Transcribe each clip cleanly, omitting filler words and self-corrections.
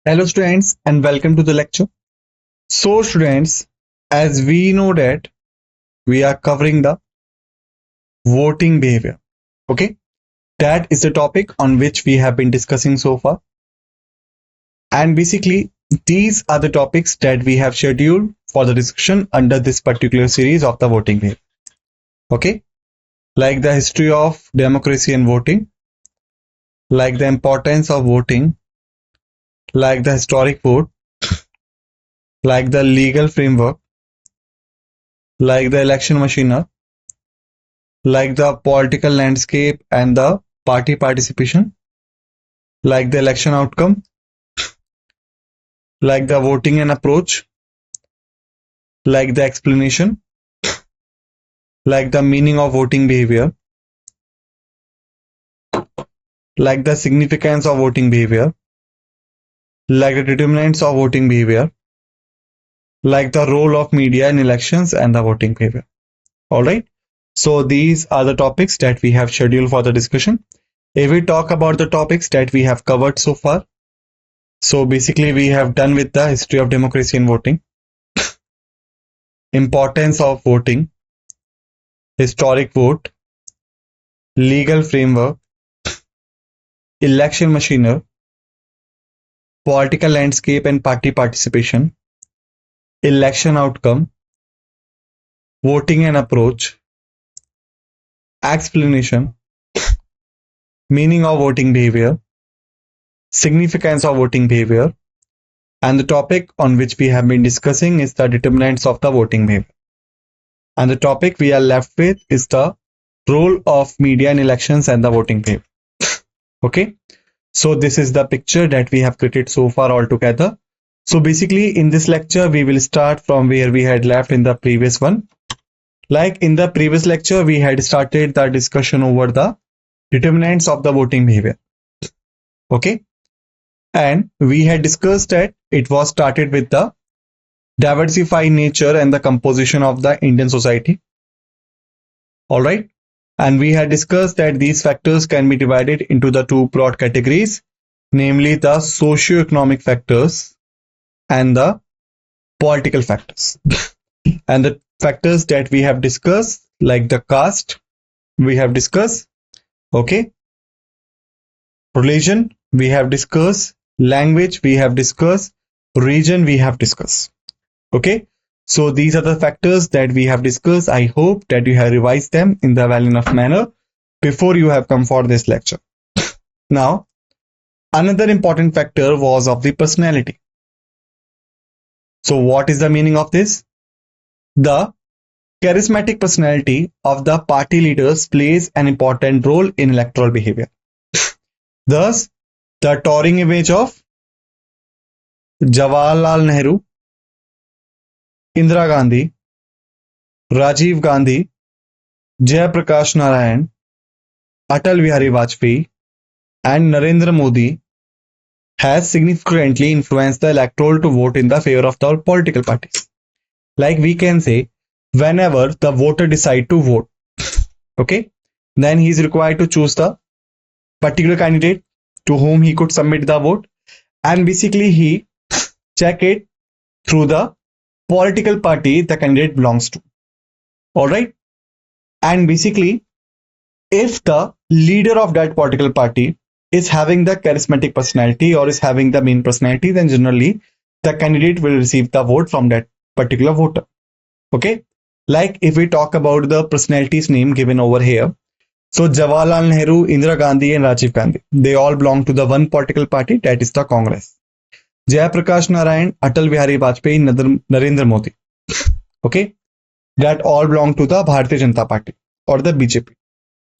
Hello students and welcome to the lecture. So students, as we know that we are covering the voting behavior. Okay, that is the topic on which we have been discussing so far. And basically, these are the topics that we have scheduled for the discussion under this particular series of the voting behavior. Okay, like the history of democracy and voting, like the importance of voting, like the historic vote, like the legal framework, like the election machinery, like the political landscape and the party participation, like the election outcome, like the voting and approach, like the explanation, like the meaning of voting behavior, like the significance of voting behavior, like the determinants of voting behavior, like the role of media in elections and the voting behavior. All right. So these are the topics that we have scheduled for the discussion. If we talk about the topics that we have covered so far, so basically we have done with the history of democracy and voting, importance of voting, historic vote, legal framework, election machinery, political landscape and party participation, election outcome, voting and approach, explanation, meaning of voting behavior, significance of voting behavior, and the topic on which we have been discussing is the determinants of the voting behavior. And the topic we are left with is the role of media in elections and the voting behavior. Okay, so this is the picture that we have created so far all together. So basically in this lecture we will start from where we had left in the previous one. Like in the previous lecture we had started the discussion over the determinants of the voting behavior. Okay, and we had discussed that it was started with the diversified nature and the composition of the Indian society. All right, and we had discussed that these factors can be divided into the two broad categories, namely the socio-economic factors and the political factors. And the factors that we have discussed, like the caste, we have discussed. Okay, religion, we have discussed. Language, we have discussed. Region, we have discussed. Okay, so these are the factors that we have discussed. I hope that you have revised them in the well enough manner before you have come for this lecture. Now, another important factor was of the personality. So what is the meaning of this? The charismatic personality of the party leaders plays an important role in electoral behavior. Thus, the towering image of Jawaharlal Nehru, Indira Gandhi, Rajiv Gandhi, Jayaprakash Narayan, Atal Bihari Vajpayee, and Narendra Modi has significantly influenced the electoral to vote in the favor of the political parties. Like we can say, whenever the voter decide to vote, okay, then he is required to choose the particular candidate to whom he could submit the vote, and basically he check it through the political party the candidate belongs to. All right, and basically if the leader of that political party is having the charismatic personality or is having the main personality, then generally the candidate will receive the vote from that particular voter. Okay, like if we talk about the personalities name given over here, so Jawaharlal Nehru, Indira Gandhi and Rajiv Gandhi, they all belong to the one political party, that is the Congress. Jayaprakash Narayan, Atal Bihari Vajpayee, Narendra Modi, okay, that all belong to the Bharatiya Janata Party or the BJP.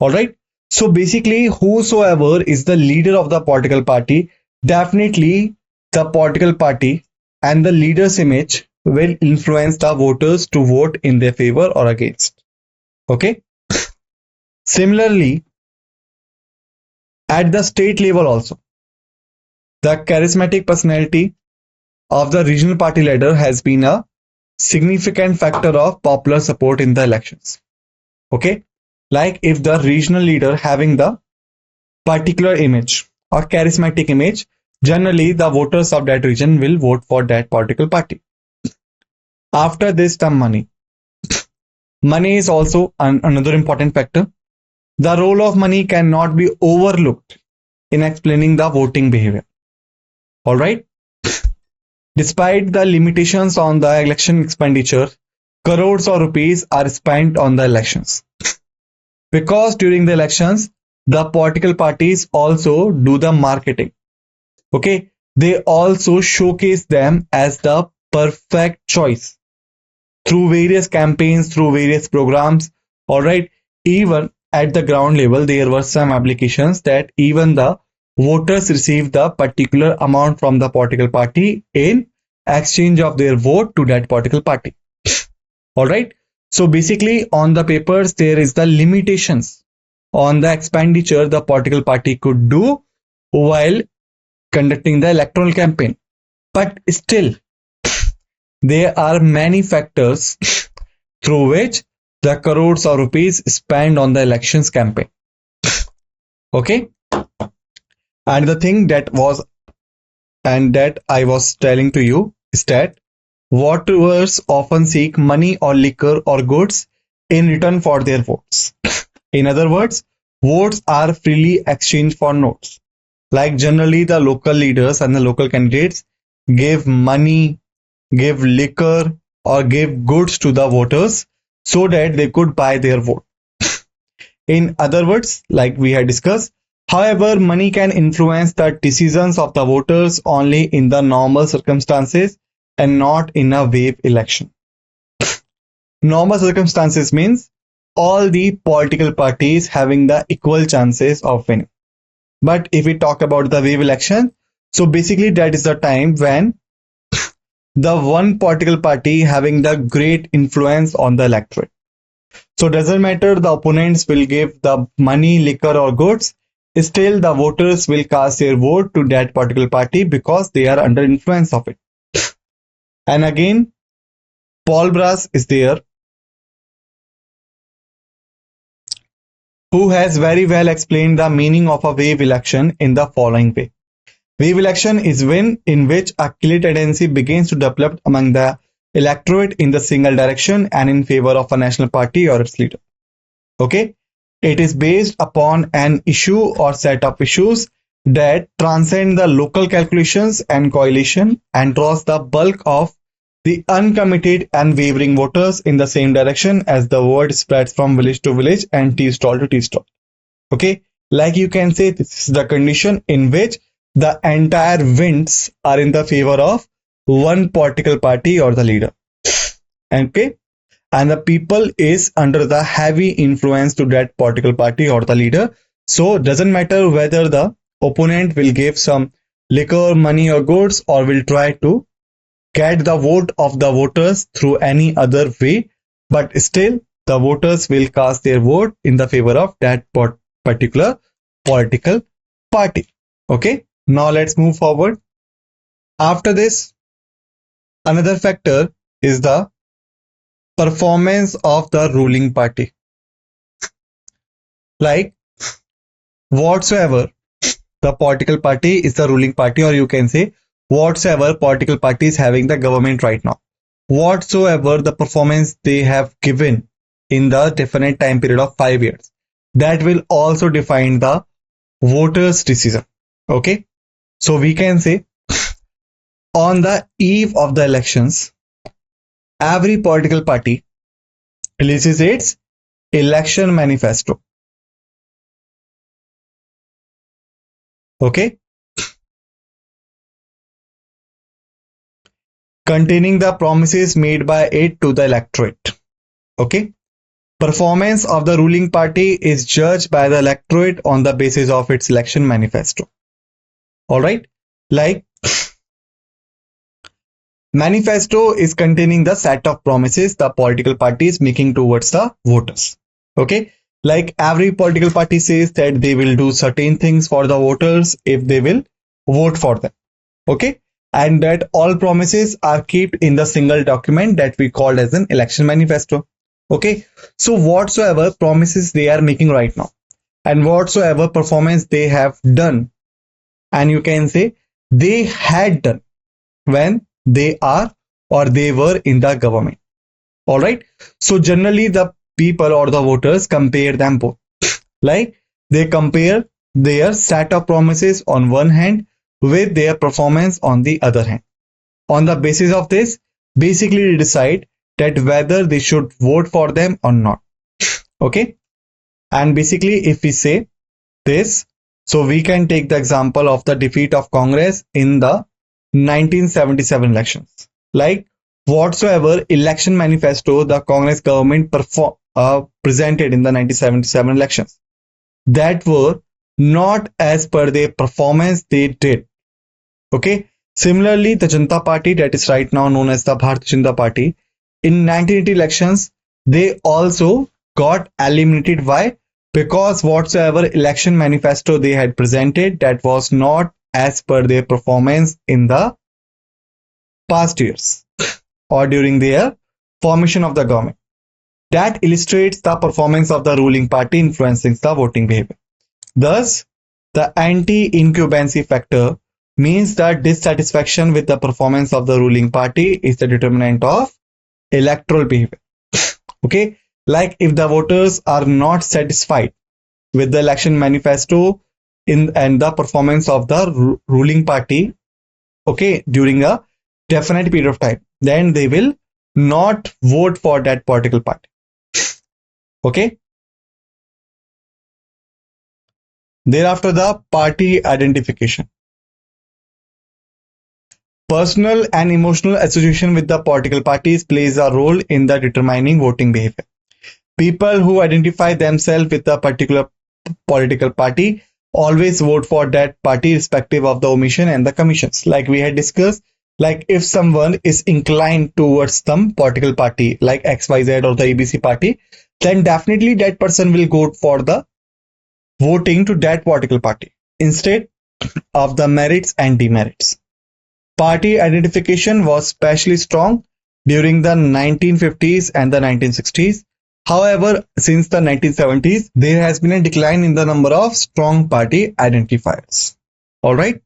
All right, so basically whosoever is the leader of the political party, definitely the political party and the leader's image will influence the voters to vote in their favor or against. Okay, similarly at the state level also, the charismatic personality of the regional party leader has been a significant factor of popular support in the elections. Okay, like if the regional leader having the particular image or charismatic image, generally the voters of that region will vote for that political party. After this, the money. Money is also another important factor. The role of money cannot be overlooked in explaining the voting behavior. All right. Despite the limitations on the election expenditure, crores of rupees are spent on the elections. Because during the elections, the political parties also do the marketing. Okay. They also showcase them as the perfect choice through various campaigns, through various programs. All right. Even at the ground level, there were some applications that even the voters receive the particular amount from the political party in exchange of their vote to that political party. All right. So basically, on the papers, there is the limitations on the expenditure the political party could do while conducting the electoral campaign. But still, there are many factors through which the crores of rupees spent on the elections campaign. Okay. And the thing that I was telling to you is that voters often seek money or liquor or goods in return for their votes. In other words, votes are freely exchanged for notes. Like generally the local leaders and the local candidates give money, give liquor or give goods to the voters so that they could buy their vote. In other words, like we had discussed, however, money can influence the decisions of the voters only in the normal circumstances and not in a wave election. Normal circumstances means all the political parties having the equal chances of winning. But if we talk about the wave election, so basically that is the time when the one political party having the great influence on the electorate. So doesn't matter the opponents will give the money, liquor or goods, still the voters will cast their vote to that particular party because they are under influence of it. And again, Paul Brass is there, who has very well explained the meaning of a wave election in the following way. Wave election is when in which a clear tendency begins to develop among the electorate in the single direction and in favor of a national party or its leader. Okay. It is based upon an issue or set of issues that transcend the local calculations and coalition and draws the bulk of the uncommitted and wavering voters in the same direction as the word spreads from village to village and tea stall to tea stall. Okay, like you can say this is the condition in which the entire winds are in the favor of one political party or the leader. Okay. And the people is under the heavy influence to that political party or the leader. So doesn't matter whether the opponent will give some liquor, money or goods or will try to get the vote of the voters through any other way, but still the voters will cast their vote in the favor of that particular political party. Okay, now let's move forward. After this, another factor is the performance of the ruling party. Like whatsoever the political party is the ruling party, or you can say whatsoever political party is having the government right now, whatsoever the performance they have given in the definite time period of 5 years, that will also define the voters' decision. Okay, so we can say on the eve of the elections, every political party releases its election manifesto. Okay, containing the promises made by it to the electorate. Okay, performance of the ruling party is judged by the electorate on the basis of its election manifesto. All right, like manifesto is containing the set of promises the political party is making towards the voters. Okay, like every political party says that they will do certain things for the voters if they will vote for them. Okay, and that all promises are kept in the single document that we call as an election manifesto. Okay, so whatsoever promises they are making right now and whatsoever performance they have done, and you can say they had done when they are or they were in the government. All right. So generally the people or the voters compare them both. Like they compare their set of promises on one hand with their performance on the other hand. On the basis of this, basically they decide that whether they should vote for them or not. Okay. And basically if we say this, so we can take the example of the defeat of Congress in the 1977 elections. Like whatsoever election manifesto the Congress government presented in the 1977 elections that were not as per their performance they did. Okay. Similarly, the Janata Party, that is right now known as the Bharatiya Janata Party, in 1980 elections, they also got eliminated. Why? Because whatsoever election manifesto they had presented, that was not as per their performance in the past years or during their formation of the government. That illustrates the performance of the ruling party influencing the voting behavior. Thus, the anti-incumbency factor means that dissatisfaction with the performance of the ruling party is the determinant of electoral behavior. Okay, like if the voters are not satisfied with the election manifesto and the performance of the ruling party, okay, during a definite period of time, then they will not vote for that political party. Okay. Thereafter, the party identification. Personal and emotional association with the political parties plays a role in the determining voting behavior. People who identify themselves with a particular political party always vote for that party irrespective of the omission and the commissions. Like we had discussed, like if someone is inclined towards some political party like XYZ or the ABC party, then definitely that person will go for the voting to that political party instead of the merits and demerits. Party identification was especially strong during the 1950s and the 1960s. However, since the 1970s, there has been a decline in the number of strong party identifiers. All right.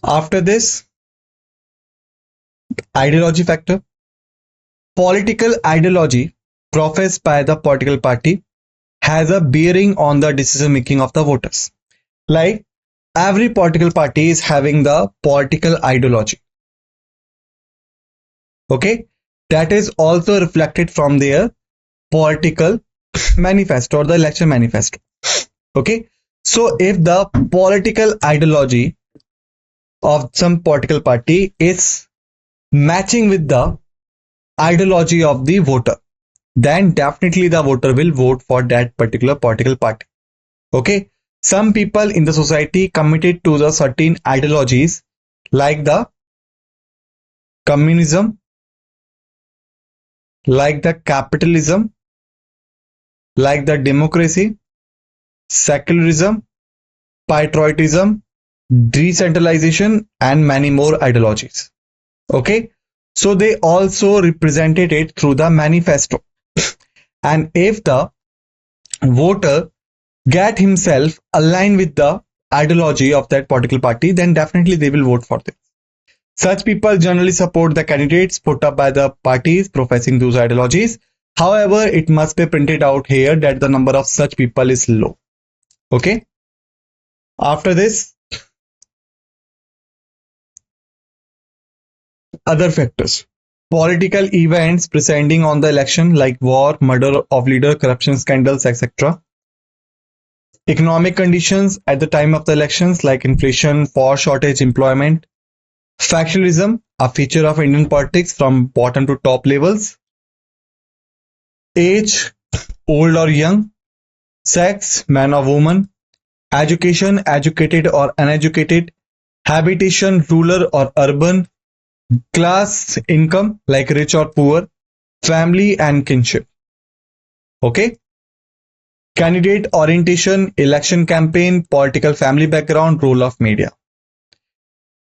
After this, ideology factor. Political ideology professed by the political party has a bearing on the decision making of the voters. Like every political party is having the political ideology. Okay, that is also reflected from their political manifesto or the election manifesto. Okay, so if the political ideology of some political party is matching with the ideology of the voter, then definitely the voter will vote for that particular political party. Okay, some people in the society committed to the certain ideologies like the communism, like the capitalism, like the democracy, secularism, patriotism, decentralization, and many more ideologies. Okay, so they also represented it through the manifesto. And if the voter get himself aligned with the ideology of that political party, then definitely they will vote for them. Such people generally support the candidates put up by the parties professing those ideologies. However, it must be printed out here that the number of such people is low. Okay. After this, other factors. Political events preceding on the election like war, murder of leader, corruption scandals, etc. Economic conditions at the time of the elections like inflation, force shortage, employment. Factionalism, a feature of Indian politics from bottom to top levels. Age, old or young. Sex, man or woman. Education, educated or uneducated. Habitation, rural or urban. Class, income, like rich or poor. Family and kinship. Okay. Candidate orientation, election campaign, political family background, role of media.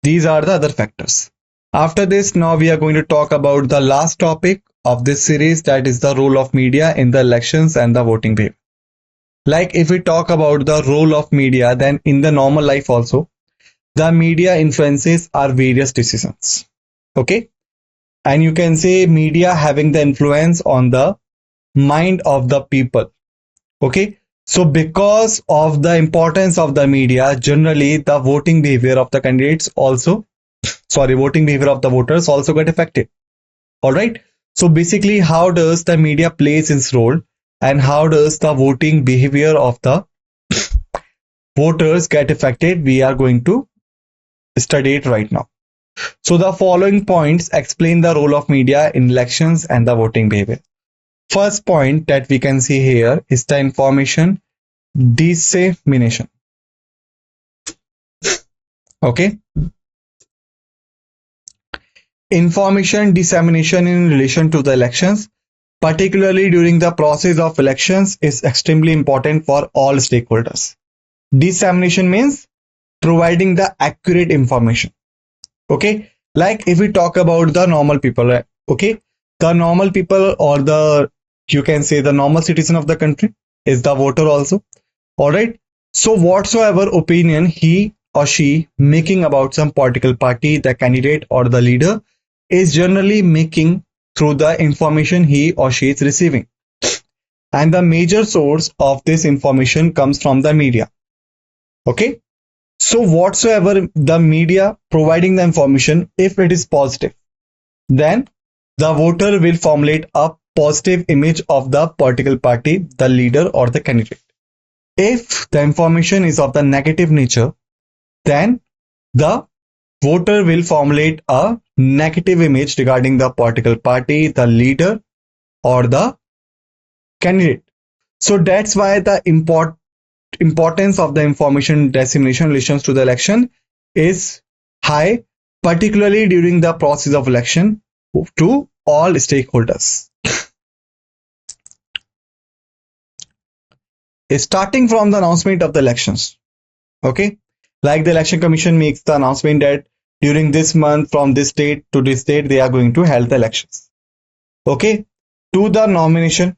These are the other factors. After this, now we are going to talk about the last topic of this series, that is the role of media in the elections and the voting behavior. Like if we talk about the role of media, then in the normal life also, the media influences our various decisions. Okay, and you can say media having the influence on the mind of the people. Okay, so because of the importance of the media, generally the voting behavior of the candidates also, voting behavior of the voters also get affected. All right, so basically how does the media plays its role, and how does the voting behavior of the voters get affected, we are going to study it right now. So the following points explain the role of media in elections and the voting behavior. First point that we can see here is the information dissemination. Okay, information dissemination in relation to the elections, particularly during the process of elections, is extremely important for all stakeholders. Dissemination means providing the accurate information. Okay, like if we talk about the normal people, right? Okay, the normal people, or the, you can say, the normal citizen of the country is the voter also. All right, so whatsoever opinion he or she making about some political party, the candidate or the leader, is generally making through the information he or she is receiving, and the major source of this information comes from the media. Okay, so whatsoever the media providing the information, if it is positive, then the voter will formulate a positive image of the political party, the leader or the candidate. If the information is of the negative nature, then the voter will formulate a negative image regarding the political party, the leader or the candidate. So that's why the importance of the information dissemination in relation to the election is high, particularly during the process of election, to all stakeholders. Starting from the announcement of the elections. Okay, like the election commission makes the announcement that during this month, from this date to this date, they are going to hold the elections. Okay, to the nomination,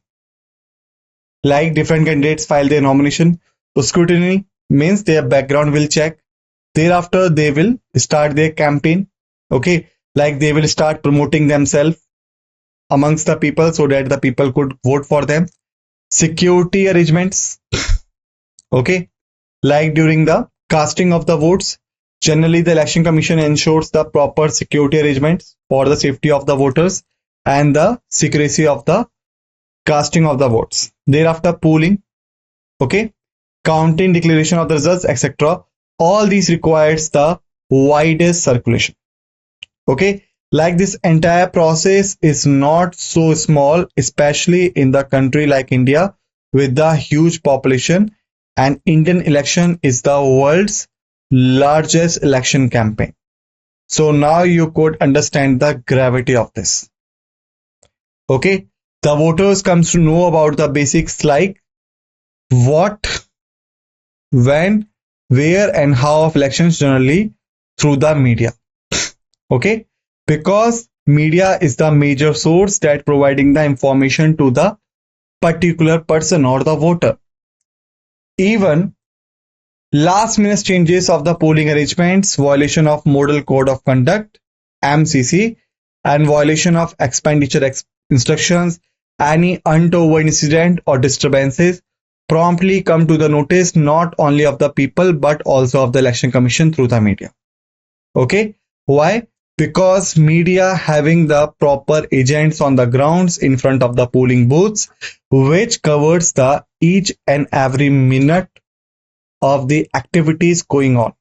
like different candidates file their nomination. So scrutiny means their background will check. Thereafter, they will start their campaign. Okay, like they will start promoting themselves amongst the people so that the people could vote for them. Security arrangements. Okay, like during the casting of the votes, generally the election commission ensures the proper security arrangements for the safety of the voters and the secrecy of the casting of the votes. Thereafter, polling. Okay, counting, declaration of the results, etc. All these requires the widest circulation. Okay, like this entire process is not so small, especially in the country like India with the huge population, and Indian election is the world's largest election campaign. So now you could understand the gravity of this. Okay, the voters comes to know about the basics like what, when, where and how of elections generally through the media. Okay, because media is the major source that providing the information to the particular person or the voter. Even last minute changes of the polling arrangements, violation of Model Code of Conduct (MCC), and violation of expenditure instructions, any untoward incident or disturbances promptly come to the notice not only of the people but also of the election commission through the media. Okay, why? Because media having the proper agents on the grounds in front of the polling booths, which covers the each and every minute of the activities going on.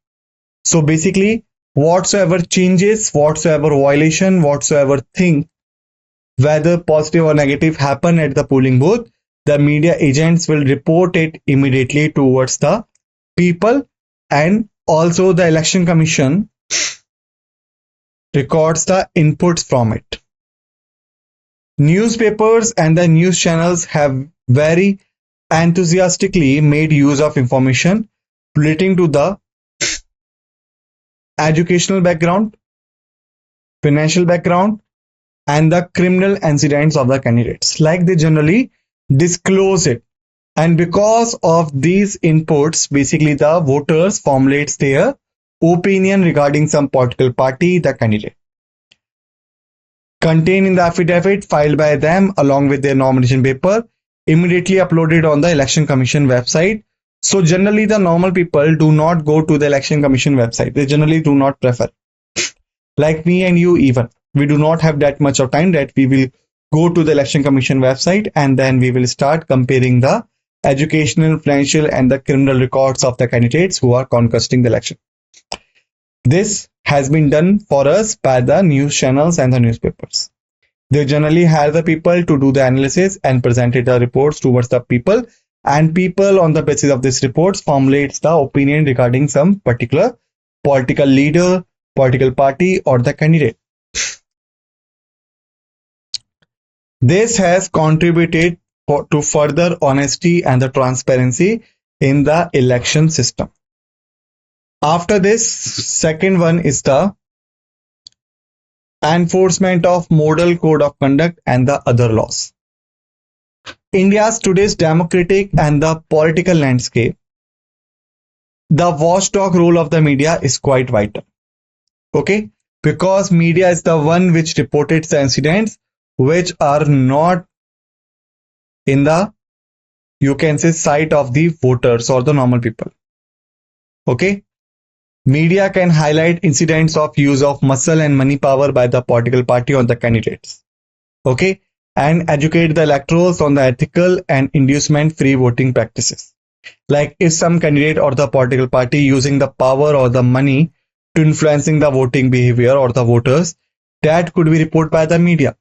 So basically, whatsoever changes, whatsoever violation, whatsoever thing, whether positive or negative, happen at the polling booth, the media agents will report it immediately towards the people, and also the election commission records the inputs from it. Newspapers and the news channels have very enthusiastically made use of information relating to the educational background, financial background, and the criminal incidents of the candidates. Like they generally disclose it. And because of these inputs, basically the voters formulates their opinion regarding some political party, the candidate. Contained in the affidavit filed by them along with their nomination paper, immediately uploaded on the Election Commission website. So generally the normal people do not go to the Election Commission website. They generally do not prefer. Like me and you even. We do not have that much of time that we will go to the Election Commission website and then we will start comparing the educational, financial and the criminal records of the candidates who are contesting the election. This has been done for us by the news channels and the newspapers. They generally hire the people to do the analysis and presented the reports towards the people, and people on the basis of these reports formulates the opinion regarding some particular political leader, political party or the candidate. This has contributed to further honesty and the transparency in the election system. After this, second one is the enforcement of model code of conduct and the other laws. India's today's democratic and the political landscape, the watchdog role of the media is quite vital. Okay, because media is the one which reported the incidents which are not in the, you can say, sight of the voters or the normal people. Okay, media can highlight incidents of use of muscle and money power by the political party or the candidates. Okay, and educate the electors on the ethical and inducement-free voting practices. Like if some candidate or the political party using the power or the money to influencing the voting behavior or the voters, that could be reported by the media.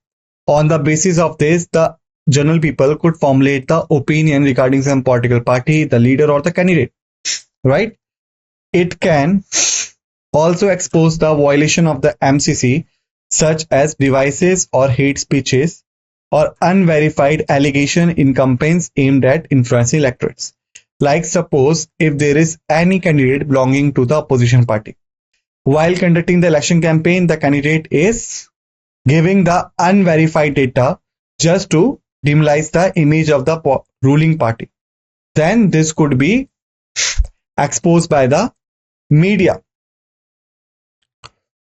On the basis of this, the general people could formulate the opinion regarding some political party, the leader or the candidate, right? It can also expose the violation of the MCC, such as devices or hate speeches or unverified allegation in campaigns aimed at influencing electorates. Like suppose if there is any candidate belonging to the opposition party. While conducting the election campaign, the candidate is giving the unverified data just to demoralize the image of the ruling party. Then this could be exposed by the media.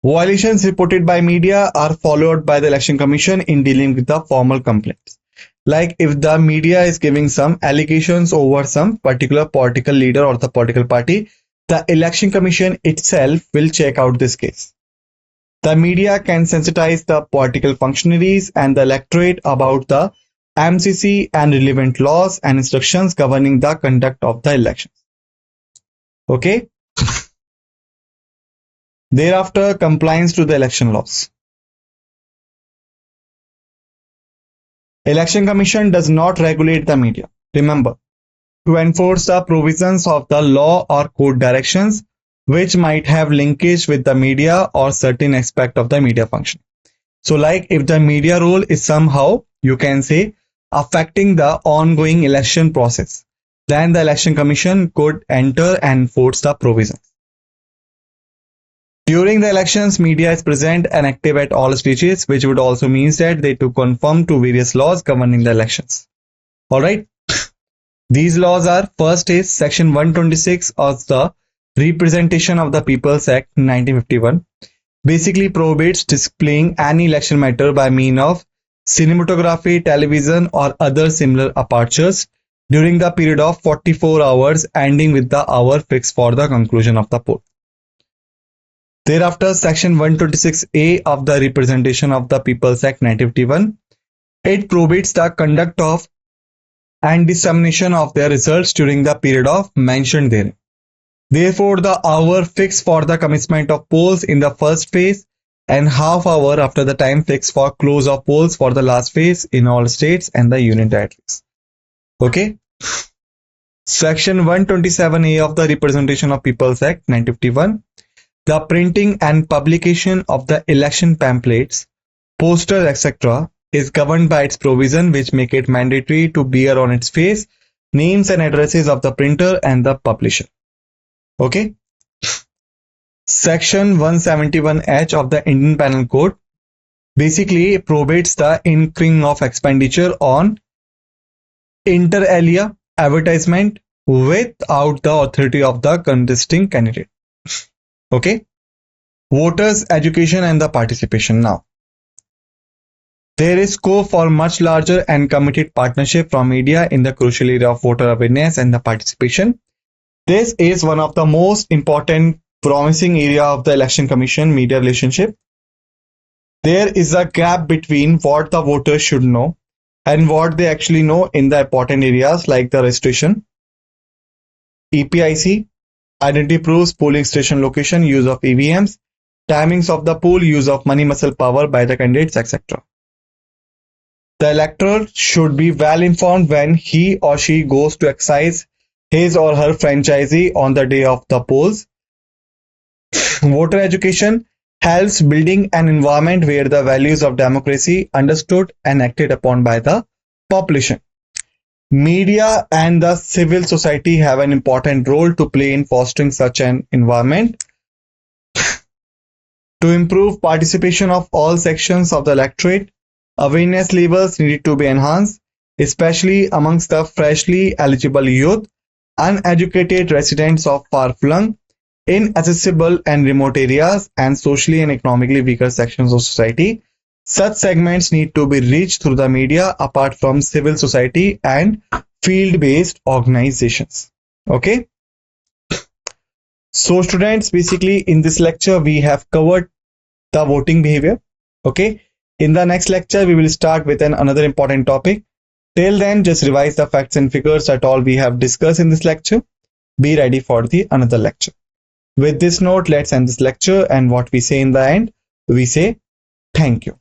Violations reported by media are followed by the Election Commission in dealing with the formal complaints. Like if the media is giving some allegations over some particular political leader or the political party, the Election Commission itself will check out this case. The media can sensitize the political functionaries and the electorate about the MCC and relevant laws and instructions governing the conduct of the elections. Okay. Thereafter, compliance to the election laws. Election Commission does not regulate the media. Remember, to enforce the provisions of the law or court directions which might have linkage with the media or certain aspect of the media function. So like if the media role is somehow, you can say, affecting the ongoing election process, then the Election Commission could enter and enforce the provisions. During the elections, media is present and active at all stages, which would also mean that they to conform to various laws governing the elections. Alright. These laws are, first is Section 126 of the Representation of the People's Act 1951. Basically prohibits displaying any election matter by means of cinematography, television or other similar apertures during the period of 44 hours ending with the hour fixed for the conclusion of the poll. Thereafter, Section 126A of the Representation of the People's Act 1951, it prohibits the conduct of and dissemination of their results during the period of mentioned therein. Therefore, the hour fixed for the commencement of polls in the first phase and half hour after the time fixed for close of polls for the last phase in all states and the union territories. Okay. Section 127A of the Representation of People's Act 1951. The printing and publication of the election pamphlets, posters, etc. is governed by its provision which make it mandatory to bear on its face names and addresses of the printer and the publisher. Okay. Section 171H of the Indian Penal Code basically prohibits the incurring of expenditure on inter alia advertisement without the authority of the contesting candidate. Okay. Voters, education and the participation. Now, there is scope for much larger and committed partnership from media in the crucial area of voter awareness and the participation. This is one of the most important promising area of the election commission media relationship. There is a gap between what the voters should know and what they actually know in the important areas like the registration, EPIC, identity proofs, polling station location, use of EVMs, timings of the poll, use of money muscle power by the candidates, etc. The elector should be well informed when he or she goes to exercise his or her franchisee on the day of the polls. Voter education helps building an environment where the values of democracy understood and acted upon by the population. Media and the civil society have an important role to play in fostering such an environment. To improve participation of all sections of the electorate, awareness levels need to be enhanced, especially amongst the freshly eligible youth, uneducated residents of far-flung, inaccessible and remote areas, and socially and economically weaker sections of society. Such segments need to be reached through the media apart from civil society and field-based organizations. Okay. So students, basically in this lecture, we have covered the voting behavior. Okay. In the next lecture, we will start with another important topic. Till then, just revise the facts and figures at all we have discussed in this lecture. Be ready for the another lecture. With this note, let's end this lecture, and what we say in the end, we say thank you.